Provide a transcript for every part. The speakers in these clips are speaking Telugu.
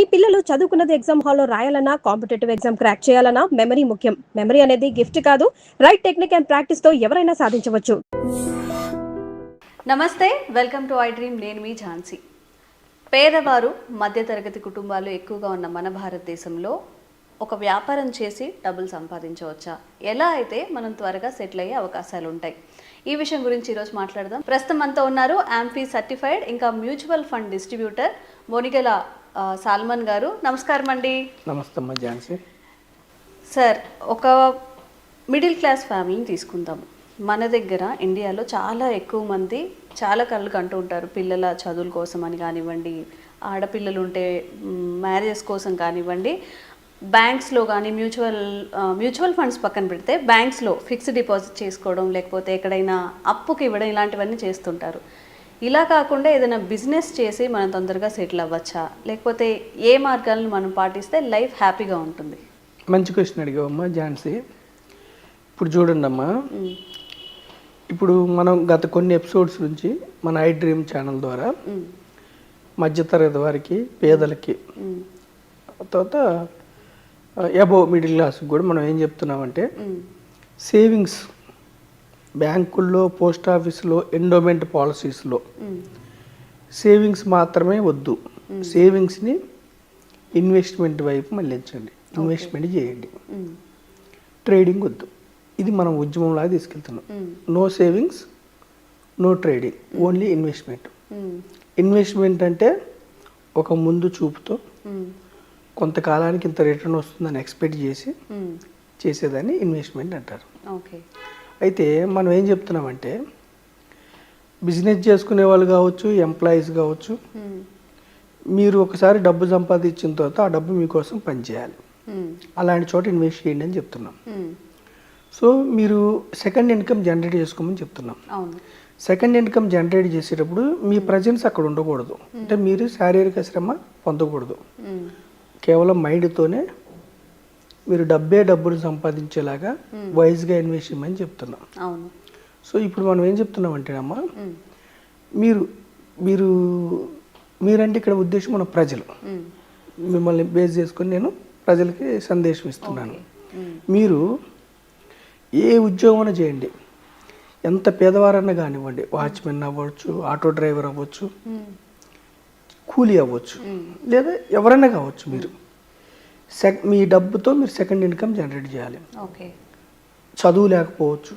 మీ పిల్లలు చదువుకున్నది ఎగ్జామ్ హాల్లో రాయాలన్నా కాంపిటేటివ్ ఎగ్జామ్ క్రాక్ చేయాలన్నా మెమరీ ముఖ్యం. మెమరీ అనేది గిఫ్ట్ కాదు, రైట్ టెక్నిక్ అండ్ ప్రాక్టీస్ తో ఎవరైనా సాధించవచ్చు. నమస్తే, వెల్కమ్ టు ఐ డ్రీమ్. నేను మీ ఝాన్సీ. పేదవారు మధ్యతరగతి కుటుంబాలు ఎక్కువగా ఉన్న మన భారతదేశంలో ఒక వ్యాపారం చేసి డబ్బులు సంపాదించవచ్చా, ఎలా అయితే మనం త్వరగా సెటిల్ అయ్యే అవకాశాలు ఉంటాయి, ఈ విషయం గురించి ఈరోజు మాట్లాడదాం. ప్రస్తుతం అంతా ఉన్నారు AMFI సర్టిఫైడ్ ఇంకా మ్యూచువల్ ఫండ్ డిస్ట్రిబ్యూటర్ మోనిగల సాల్మన్ గారు. నమస్కారం అండి. నమస్తే ఝాన్సీ సార్, ఒక మిడిల్ క్లాస్ ఫ్యామిలీని తీసుకుందాం. మన దగ్గర ఇండియాలో చాలా ఎక్కువ మంది చాలా కళ్ళు కంటూ ఉంటారు. పిల్లల చదువుల కోసం అని కానివ్వండి, ఆడపిల్లలు ఉంటే మ్యారేజెస్ కోసం కానివ్వండి, బ్యాంక్స్లో కానీ మ్యూచువల్ ఫండ్స్ పక్కన పెడితే బ్యాంక్స్లో ఫిక్స్డ్ డిపాజిట్ చేసుకోవడం, లేకపోతే ఎక్కడైనా అప్పుకి ఇవ్వడం, ఇలాంటివన్నీ చేస్తుంటారు. ఇలా కాకుండా ఏదైనా బిజినెస్ చేసి మనం తొందరగా సెటిల్ అవ్వచ్చా, లేకపోతే ఏ మార్గాలను మనం పాటిస్తే లైఫ్ హ్యాపీగా ఉంటుంది? మంచి క్వశ్చన్ అడిగావమ్మా ఝాన్సీ. ఇప్పుడు చూడండి అమ్మా, ఇప్పుడు మనం గత కొన్ని ఎపిసోడ్స్ నుంచి మన ఐ డ్రీమ్ ఛానల్ ద్వారా మధ్యతరగతి వారికి, పేదలకి, తర్వాత అబోవ్ మిడిల్ క్లాస్కి కూడా మనం ఏం చెప్తున్నామంటే, సేవింగ్స్ బ్యాంకుల్లో, పోస్ట్ ఆఫీసులో, ఎండోమెంట్ పాలసీస్లో సేవింగ్స్ మాత్రమే వద్దు. సేవింగ్స్ని ఇన్వెస్ట్మెంట్ వైపు మళ్ళించండి, ఇన్వెస్ట్మెంట్ చేయండి, ట్రేడింగ్ వద్దు. ఇది మనం ఉద్యమంలాగా తీసుకెళ్తున్నాం. No savings, no trading, only investment. Investment అంటే ఒక ముందు చూపుతో కొంతకాలానికి ఇంత రిటర్న్ వస్తుందని ఎక్స్పెక్ట్ చేసి చేసేదాన్ని ఇన్వెస్ట్మెంట్ అంటారు. ఓకే. అయితే మనం ఏం చెప్తున్నామంటే, బిజినెస్ చేసుకునే వాళ్ళు కావచ్చు, ఎంప్లాయీస్ కావచ్చు, మీరు ఒకసారి డబ్బు సంపాదించిన తర్వాత ఆ డబ్బు మీకోసం పనిచేయాలి. అలాంటి చోట ఇన్వెస్ట్ చేయండి అని చెప్తున్నాం. సో మీరు సెకండ్ ఇన్కమ్ జనరేట్ చేసుకోమని చెప్తున్నాం. సెకండ్ ఇన్కమ్ జనరేట్ చేసేటప్పుడు మీ ప్రజెన్స్ అక్కడ ఉండకూడదు. అంటే మీరు శారీరక శ్రమ పొందకూడదు. కేవలం మైండ్తోనే మీరు డబ్బును సంపాదించేలాగా వైజ్గా ఇన్వెస్ట్ చేయమని చెప్తున్నాం. సో ఇప్పుడు మనం ఏం చెప్తున్నాం అంటే అమ్మా, మీరంటే ఇక్కడ ఉద్దేశం మన ప్రజలు, మిమ్మల్ని బేస్ చేసుకొని నేను ప్రజలకి సందేశం ఇస్తున్నాను. మీరు ఏ ఉద్యోగం చేయండి, ఎంత పేదవారన్నా కానివ్వండి, వాచ్మెన్ అవ్వచ్చు, ఆటో డ్రైవర్ అవ్వచ్చు, కూలీ అవ్వచ్చు, లేదా ఎవరైనా కావచ్చు, మీరు మీ డబ్బుతో మీరు సెకండ్ ఇన్కమ్ జనరేట్ చేయాలి. చదువు లేకపోవచ్చు,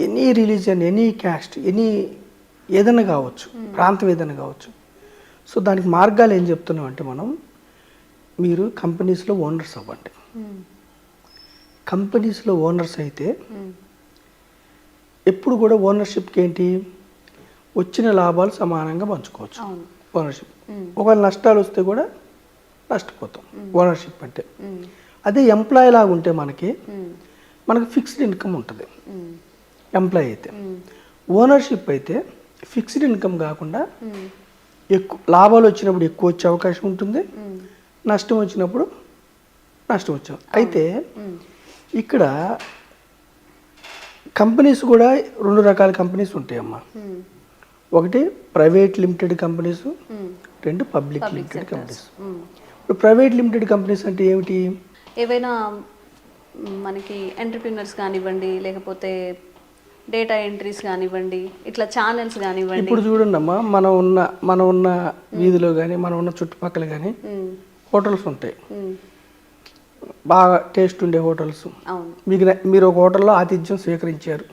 ఎనీ రిలీజియన్, ఎనీ క్యాస్ట్, ఏదైనా కావచ్చు, ప్రాంతం ఏదైనా కావచ్చు. సో దానికి మార్గాలు ఏం చెప్తున్నాం అంటే, మీరు కంపెనీస్లో ఓనర్స్ అవ్వండి. కంపెనీస్లో ఓనర్స్ అయితే ఎప్పుడు కూడా ఓనర్షిప్కి ఏంటి, వచ్చిన లాభాలు సమానంగా పంచుకోవచ్చు. ఓనర్షిప్ ఒకవేళ నష్టాలు వస్తే కూడా నష్టపోతాం ఓనర్షిప్ అంటే. అదే ఎంప్లాయీ లాగా ఉంటే మనకి ఫిక్స్డ్ ఇన్కమ్ ఉంటుంది ఎంప్లాయీ అయితే. ఓనర్షిప్ అయితే ఫిక్స్డ్ ఇన్కమ్ కాకుండా ఎక్కువ లాభాలు వచ్చినప్పుడు ఎక్కువ వచ్చే అవకాశం ఉంటుంది, నష్టం వచ్చినప్పుడు నష్టం వచ్చాం. అయితే ఇక్కడ కంపెనీస్ కూడా రెండు రకాల కంపెనీస్ ఉంటాయమ్మా. ఒకటి ప్రైవేట్ లిమిటెడ్ కంపెనీస్, రెండు పబ్లిక్ లిమిటెడ్ కంపెనీస్. ఇప్పుడు ప్రైవేట్ లిమిటెడ్ కంపెనీస్ అంటే ఏమిటి? ఏవైనా మనకి ఎంటర్‌ప్రెన్యూర్స్ కానివ్వండి, లేకపోతే డేటా ఎంట్రీస్ కానివ్వండి, ఇట్లా ఛానల్స్ కానివ్వండి. ఇప్పుడు చూడండి అమ్మా, మనం ఉన్న వీధిలో కానీ, మనం ఉన్న చుట్టుపక్కల కానీ హోటల్స్ ఉంటాయి, బాగా టేస్ట్ ఉండే హోటల్స్. మీరు ఒక హోటల్లో ఆతిథ్యం స్వీకరించారు,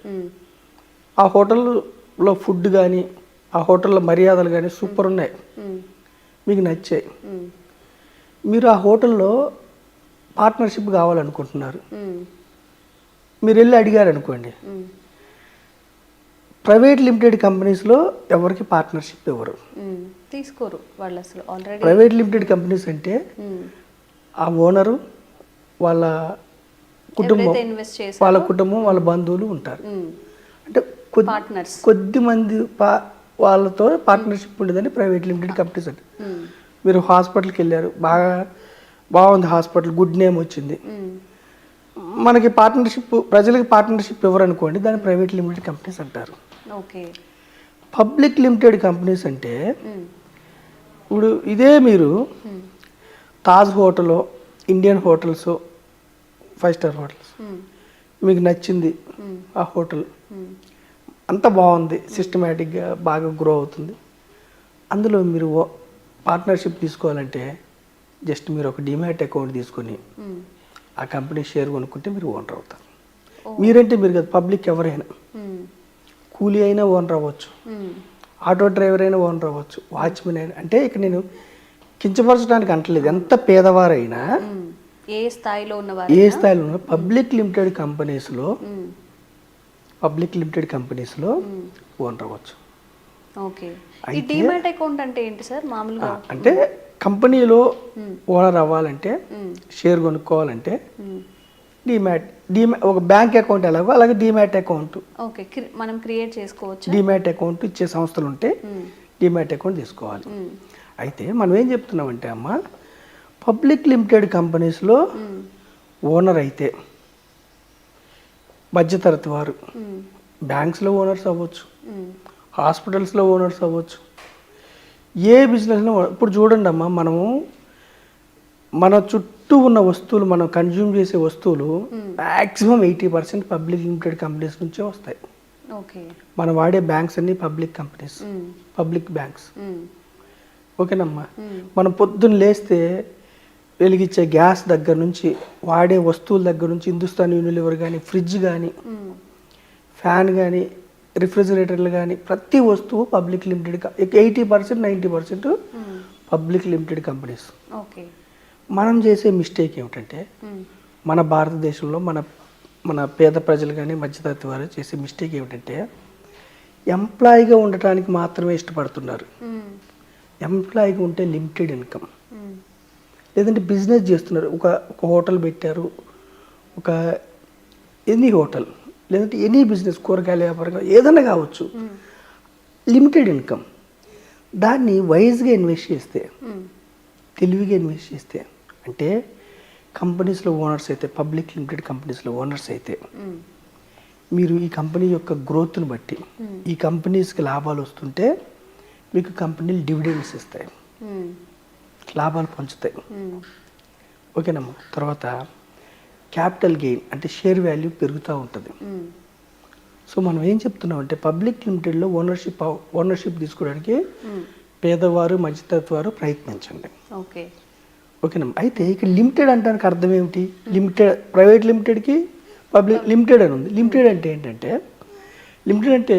ఆ హోటల్లో ఫుడ్ కానీ, ఆ హోటల్లో మర్యాదలు కానీ సూపర్ ఉన్నాయి, మీకు నచ్చాయి. మీరు ఆ హోటల్లో పార్ట్నర్షిప్ కావాలనుకుంటున్నారు, మీరు వెళ్ళి అడిగారు అనుకోండి. ప్రైవేట్ లిమిటెడ్ కంపెనీస్లో ఎవరికి పార్ట్నర్షిప్ ఇవ్వరు, తీసుకోరు వాళ్ళు అసలు. ఆల్రెడీ ప్రైవేట్ లిమిటెడ్ కంపెనీస్ అంటే ఆ ఓనరు, వాళ్ళ కుటుంబం, వాళ్ళ బంధువులు ఉంటారు. అంటే కొద్ది మంది వాళ్ళతో పార్ట్నర్షిప్ ఉండేదని ప్రైవేట్ లిమిటెడ్ కంపెనీస్ అంటే. మీరు హాస్పిటల్కి వెళ్ళారు, బాగుంది హాస్పిటల్, గుడ్ నేమ్ వచ్చింది, మనకి పార్ట్నర్షిప్, ప్రజలకి పార్ట్నర్షిప్ ఎవరు అనుకోండి, దాన్ని ప్రైవేట్ లిమిటెడ్ కంపెనీస్ అంటారు. పబ్లిక్ లిమిటెడ్ కంపెనీస్ అంటే ఇప్పుడు ఇదే మీరు Taj hotel, Indian hotels, 5 star hotels మీకు నచ్చింది ఆ హోటల్, అంత బాగుంది, సిస్టమేటిక్గా బాగా గ్రో అవుతుంది. అందులో మీరు పార్ట్నర్షిప్ తీసుకోవాలంటే జస్ట్ మీరు ఒక డిమాట్ అకౌంట్ తీసుకొని ఆ కంపెనీ షేర్ కొనుక్కుంటే మీరు ఓనర్ అవుతారు. మీరంటే మీరు కదా, పబ్లిక్ ఎవరైనా, కూలీ అయినా ఓనర్ అవ్వచ్చు, ఆటో డ్రైవర్ అయినా ఓనర్ అవ్వచ్చు, వాచ్మెన్ అయినా. అంటే ఇక్కడ నేను కించపరచడానికి అంటలేదు, ఎంత పేదవారైనా ఏ స్థాయిలో ఉన్న పబ్లిక్ లిమిటెడ్ కంపెనీస్లో ఓనర్ అవ్వచ్చు. ఓకే. ఈ డిమాట్ అకౌంట్ అంటే ఏంటి సార్ మామూలుగా? అంటే కంపెనీలో ఓనర్ అవ్వాలంటే, షేర్ కొనుక్కోవాలంటే డిమాట్ ఒక బ్యాంక్ అకౌంట్ ఎలాగో అలాగే డిమాట్ అకౌంట్. ఓకే, మనం క్రియేట్ చేసుకోవచ్చు. డిమాట్ అకౌంట్ ఇచ్చే సంస్థలు ఉంటే డిమాట్ అకౌంట్ తీసుకోవాలి. అయితే మనం ఏం చెప్తున్నామంటే అమ్మ, పబ్లిక్ లిమిటెడ్ కంపెనీస్లో ఓనర్ అయితే మధ్యతరగతి వారు బ్యాంక్స్లో ఓనర్స్ అవ్వచ్చు, హాస్పిటల్స్లో ఓనర్స్ అవ్వచ్చు, ఏ బిజినెస్లో. ఇప్పుడు చూడండి అమ్మ, మన చుట్టూ ఉన్న వస్తువులు, మనం కన్జ్యూమ్ చేసే వస్తువులు మ్యాక్సిమం 80% పబ్లిక్ లిమిటెడ్ కంపెనీస్ నుంచే వస్తాయి. మనం వాడే బ్యాంక్స్ అన్ని పబ్లిక్ కంపెనీస్, పబ్లిక్ బ్యాంక్స్. ఓకేనమ్మా. మనం పొద్దున్న లేస్తే వెలిగించే గ్యాస్ దగ్గర నుంచి, వాడే వస్తువుల దగ్గర నుంచి, హిందుస్థాన్ యూనిలివర్ కానీ, ఫ్రిడ్జ్ కానీ, ఫ్యాన్ కానీ, రిఫ్రిజిరేటర్లు కానీ, ప్రతి వస్తువు public limited. 80% 90% public limited companies. మనం చేసే మిస్టేక్ ఏమిటంటే, మన భారతదేశంలో మన పేద ప్రజలు కానీ మధ్యతరగతి వారు చేసే మిస్టేక్ ఏమిటంటే, ఎంప్లాయీగా ఉండటానికి మాత్రమే ఇష్టపడుతున్నారు. ఎంప్లాయీగా ఉంటే లిమిటెడ్ ఇన్కమ్, లేదంటే బిజినెస్ చేస్తున్నారు, ఒక హోటల్ పెట్టారు, ఒక ఎనీ హోటల్, లేదంటే ఎనీ బిజినెస్, కూరగాయల వ్యాపారం ఏదైనా కావచ్చు, లిమిటెడ్ ఇన్కమ్. దాన్ని వైజ్గా ఇన్వెస్ట్ చేస్తే, తెలివిగా ఇన్వెస్ట్ చేస్తే, అంటే కంపెనీస్లో ఓనర్స్ అయితే, పబ్లిక్ లిమిటెడ్ కంపెనీస్లో ఓనర్స్ అయితే, మీరు ఈ కంపెనీ యొక్క గ్రోత్ని బట్టి ఈ కంపెనీస్కి లాభాలు వస్తుంటే మీకు కంపెనీలు డివిడెండ్స్ ఇస్తాయి, లాభాలు పంచుతాయి. ఓకేనమ్మా. తర్వాత క్యాపిటల్ గెయిన్ అంటే షేర్ వాల్యూ పెరుగుతూ ఉంటుంది. సో మనం ఏం చెప్తున్నాం అంటే, పబ్లిక్ లిమిటెడ్లో ఓనర్షిప్ తీసుకోవడానికి పేదవారు మధ్యతరగతి వారు ప్రయత్నించండి. ఓకేనమ్మా. అయితే ఇక్కడ లిమిటెడ్ అంటానికి అర్థం ఏమిటి? లిమిటెడ్, ప్రైవేట్ లిమిటెడ్కి పబ్లిక్ లిమిటెడ్ అని ఉంది. లిమిటెడ్ అంటే ఏంటంటే, లిమిటెడ్ అంటే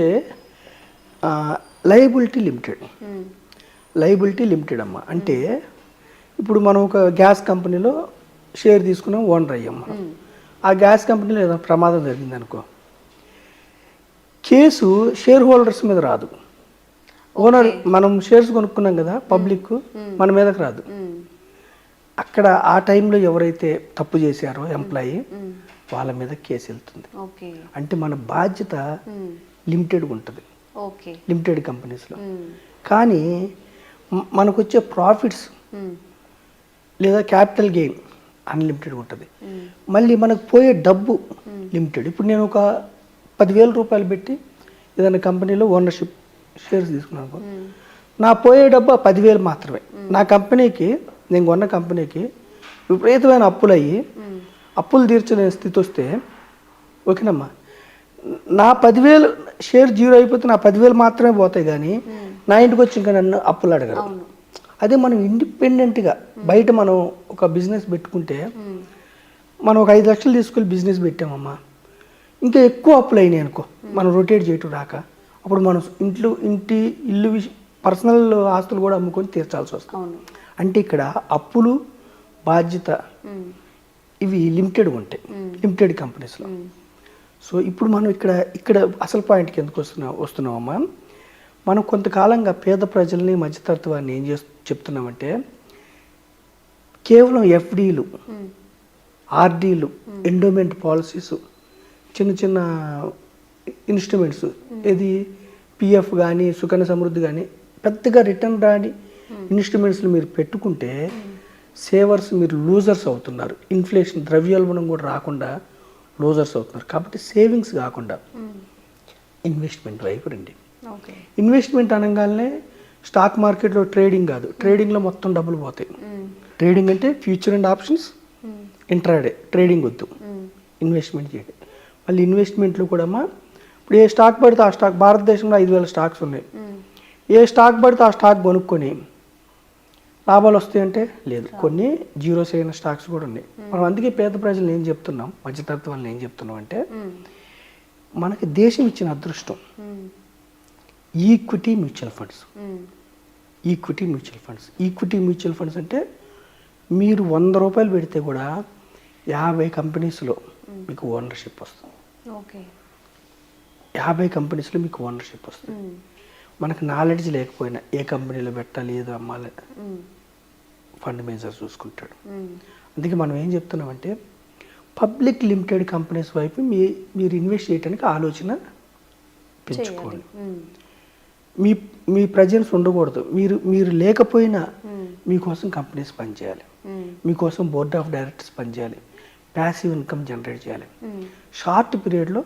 లయబిలిటీ లిమిటెడ్ అమ్మ. అంటే ఇప్పుడు మనం ఒక గ్యాస్ కంపెనీలో షేర్ తీసుకున్నాం, ఓనర్ అయ్యాం మనం. ఆ గ్యాస్ కంపెనీలో ఏదైనా ప్రమాదం జరిగింది అనుకో, కేసు షేర్ హోల్డర్స్ మీద రాదు. ఓనర్, మనం షేర్స్ కొనుక్కున్నాం కదా, పబ్లిక్ మన మీదకి రాదు. అక్కడ ఆ టైంలో ఎవరైతే తప్పు చేశారో ఎంప్లాయీ, వాళ్ళ మీద కేసు వెళ్తుంది. అంటే మన బాధ్యత లిమిటెడ్గా ఉంటుంది లిమిటెడ్ కంపెనీస్లో. కానీ మనకు వచ్చే ప్రాఫిట్స్ లేదా క్యాపిటల్ గెయిన్ అన్లిమిటెడ్ ఉంటుంది. మళ్ళీ మనకు పోయే డబ్బు లిమిటెడ్. ఇప్పుడు నేను ఒక 10,000 రూపాయలు పెట్టి ఏదైనా కంపెనీలో ఓనర్షిప్ షేర్స్ తీసుకున్నాను, నా పోయే డబ్బు 10,000 మాత్రమే. నా కంపెనీకి, నేను కొన్న కంపెనీకి విపరీతమైన అప్పులు తీర్చలేని స్థితి వస్తే, ఓకేనమ్మా, నా 10,000 షేర్ జీరో అయిపోతే నా 10,000 మాత్రమే పోతాయి, కానీ నా ఇంటికి వచ్చి ఇంకా నన్ను అప్పులు అడగరు. అదే మనం ఇండిపెండెంట్గా బయట మనం ఒక బిజినెస్ పెట్టుకుంటే, మనం ఒక 5 లక్షలు తీసుకెళ్ళి బిజినెస్ పెట్టామమ్మా, ఇంకా ఎక్కువ అప్పులు అయినాయి అనుకో, మనం రొటేట్ చేయటం రాక, అప్పుడు మనం ఇల్లు పర్సనల్ ఆస్తులు కూడా అమ్ముకొని తీర్చాల్సి వస్తుంది. అంటే ఇక్కడ అప్పులు, బాధ్యత ఇవి లిమిటెడ్గా ఉంటాయి లిమిటెడ్ కంపెనీస్లో. సో ఇప్పుడు మనం ఇక్కడ అసలు పాయింట్కి ఎందుకు వస్తున్నామమ్మా, మనం కొంతకాలంగా పేద ప్రజల్ని మధ్యతరగతి వారిని ఏం చెప్తున్నామంటే, కేవలం ఎఫ్డీలు, ఆర్డీలు, ఎండోమెంట్ పాలసీస్, చిన్న ఇన్స్ట్రుమెంట్స్, ఇది పిఎఫ్ కానీ సుకన్య సమృద్ధి కానీ పెద్దగా రిటర్న్ రాని ఇన్స్ట్రుమెంట్స్ని మీరు పెట్టుకుంటే సేవర్స్ మీరు లూజర్స్ అవుతున్నారు. ఇన్ఫ్లేషన్, ద్రవ్యోల్బణం కూడా రాకుండా లూజర్స్ అవుతున్నారు. కాబట్టి సేవింగ్స్ కాకుండా ఇన్వెస్ట్మెంట్ వైపు రండి. ఇన్వెస్ట్మెంట్ అనగానే స్టాక్ మార్కెట్లో ట్రేడింగ్ కాదు, ట్రేడింగ్లో మొత్తం డబ్బులు పోతాయి. ట్రేడింగ్ అంటే future and options, intraday. Trading వద్దు, ఇన్వెస్ట్మెంట్ చేయండి. మళ్ళీ ఇన్వెస్ట్మెంట్లు కూడా ఇప్పుడు ఏ స్టాక్ పడితే ఆ స్టాక్, భారతదేశంలో 5,000 స్టాక్స్ ఉన్నాయి. ఏ స్టాక్ పడితే ఆ స్టాక్ కొనుక్కొని లాభాలు వస్తాయంటే లేదు, కొన్ని జీరోస్ అయిన స్టాక్స్ కూడా ఉన్నాయి. మనం అందుకే పేద ప్రజలు ఏం చెప్తున్నాం, మధ్యతరగతి వాళ్ళని ఏం చెప్తున్నాం అంటే, మనకి దేశం ఇచ్చిన అదృష్టం equity mutual funds. Equity mutual funds, equity mutual funds అంటే మీరు 100 రూపాయలు పెడితే కూడా 50 కంపెనీస్లో మీకు ఓనర్షిప్ వస్తుంది. ఓకే, 50 కంపెనీస్లో మీకు ఓనర్షిప్ వస్తుంది. మనకు నాలెడ్జ్ లేకపోయినా ఏ కంపెనీలో పెట్టాలి, ఏదో అమ్మాలి, ఫండ్ మేనేజర్ చూసుకుంటాడు. అందుకే మనం ఏం చెప్తున్నామంటే, పబ్లిక్ లిమిటెడ్ కంపెనీస్ వైపు మీరు ఇన్వెస్ట్ చేయడానికి ఆలోచన పెంచుకోండి. మీ ప్రజెన్స్ ఉండకూడదు. మీరు లేకపోయినా మీకోసం కంపెనీస్ పనిచేయాలి, మీకోసం బోర్డ్ ఆఫ్ డైరెక్టర్స్ పనిచేయాలి, ప్యాసివ్ ఇన్కమ్ జనరేట్ చేయాలి. షార్ట్ పీరియడ్లో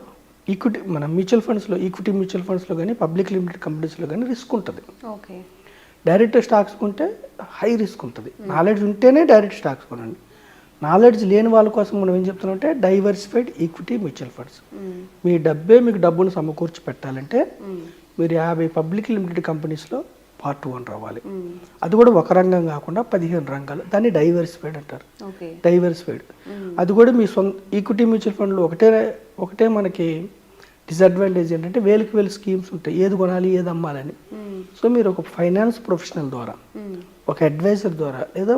ఈక్విటీ, మన మ్యూచువల్ ఫండ్స్లో, ఈక్విటీ మ్యూచువల్ ఫండ్స్లో కానీ పబ్లిక్ లిమిటెడ్ కంపెనీస్లో కానీ రిస్క్ ఉంటుంది. ఓకే, డైరెక్ట్ స్టాక్స్ కొంటే హై రిస్క్ ఉంటుంది. నాలెడ్జ్ ఉంటేనే డైరెక్ట్ స్టాక్స్ కొనండి. నాలెడ్జ్ లేని వాళ్ళ కోసం మనం ఏం చెప్తున్నామంటే, డైవర్సిఫైడ్ ఈక్విటీ మ్యూచువల్ ఫండ్స్. మీ డబ్బే మీకు డబ్బును సమకూర్చి పెట్టాలంటే మీరు 50 పబ్లిక్ లిమిటెడ్ కంపెనీస్లో పార్ట్ 1 అవ్వాలి. అది కూడా ఒక రంగం కాకుండా 15 రంగాలు, దాన్ని డైవర్సిఫైడ్ అంటారు. డైవర్సిఫైడ్ అది కూడా మీ సొంత ఈక్విటీ మ్యూచువల్ ఫండ్లో ఒకటే మనకి డిసడ్వాంటేజ్ ఏంటంటే, వేలు స్కీమ్స్ ఉంటాయి, ఏది కొనాలి ఏది అమ్మాలని. సో మీరు ఒక ఫైనాన్స్ ప్రొఫెషనల్ ద్వారా, ఒక అడ్వైజర్ ద్వారా, లేదా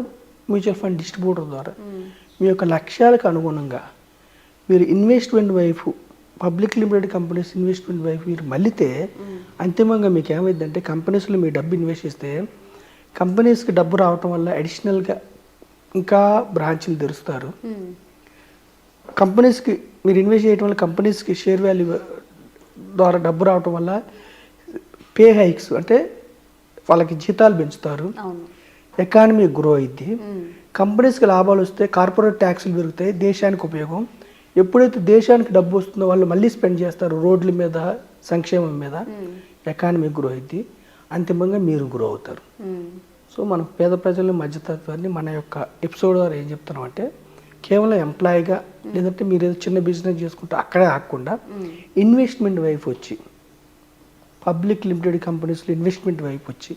మ్యూచువల్ ఫండ్ డిస్ట్రిబ్యూటర్ ద్వారా మీ యొక్క లక్ష్యాలకు అనుగుణంగా మీరు ఇన్వెస్ట్మెంట్ వైపు, పబ్లిక్ లిమిటెడ్ కంపెనీస్ ఇన్వెస్ట్మెంట్ వైపు మీరు మళ్ళీతే, అంతిమంగా మీకు ఏమైందంటే, కంపెనీస్లో మీ డబ్బు ఇన్వెస్ట్ చేస్తే కంపెనీస్కి డబ్బు రావటం వల్ల అడిషనల్గా ఇంకా బ్రాంచ్లు తెరుస్తారు. కంపెనీస్కి మీరు ఇన్వెస్ట్ చేయడం వల్ల కంపెనీస్కి షేర్ వాల్యూ ద్వారా డబ్బు రావటం వల్ల పే హైక్స్, అంటే వాళ్ళకి జీతాలు పెంచుతారు, ఎకానమీ గ్రో అయింది, కంపెనీస్కి లాభాలు వస్తే కార్పొరేట్ ట్యాక్సులు పెరుగుతాయి, దేశానికి ఉపయోగం. ఎప్పుడైతే దేశానికి డబ్బు వస్తుందో వాళ్ళు మళ్ళీ స్పెండ్ చేస్తారు రోడ్ల మీద, సంక్షేమం మీద, ఎకానమీ గ్రో అయింది, అంతిమంగా మీరు గ్రో అవుతారు. సో మనం పేద ప్రజల మధ్యతత్వాన్ని మన యొక్క ఎపిసోడ్ ద్వారా ఏం చెప్తున్నాం అంటే, కేవలం ఎంప్లాయీగా లేదంటే మీరు ఏదో చిన్న బిజినెస్ చేసుకుంటే అక్కడే ఆగకుండా ఇన్వెస్ట్మెంట్ వైపు వచ్చి, పబ్లిక్ లిమిటెడ్ కంపెనీస్లో ఇన్వెస్ట్మెంట్ వైపు వచ్చి,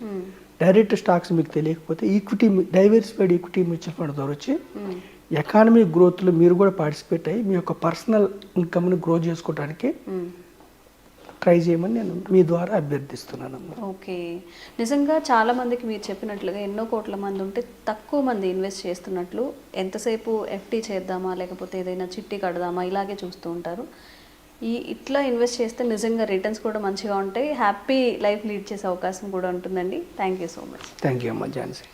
డైరెక్ట్ స్టాక్స్ మీకు తెలియకపోతే equity, diversified equity mutual fund ద్వారా వచ్చి ఎకానమీ గ్రోత్లో మీరు కూడా పార్టిసిపేట్ అయ్యి మీ యొక్క పర్సనల్ ఇన్కమ్ని గ్రో చేసుకోవడానికి ట్రై చేయమని నేను మీ ద్వారా అభ్యర్థిస్తున్నాను. ఓకే, నిజంగా చాలా మందికి మీరు చెప్పినట్లుగా ఎన్నో కోట్ల మంది ఉంటే తక్కువ మంది ఇన్వెస్ట్ చేస్తున్నట్లు, ఎంతసేపు ఎఫ్టీ చేద్దామా లేకపోతే ఏదైనా చిట్టి కడదామా ఇలాగే చూస్తూ ఉంటారు. ఇట్లా ఇన్వెస్ట్ చేస్తే నిజంగా రిటర్న్స్ కూడా మంచిగా ఉంటాయి, హ్యాపీ లైఫ్ లీడ్ చేసే అవకాశం కూడా ఉంటుందండి. Thank you so much. Thank you అమ్మా ఝాన్సీ.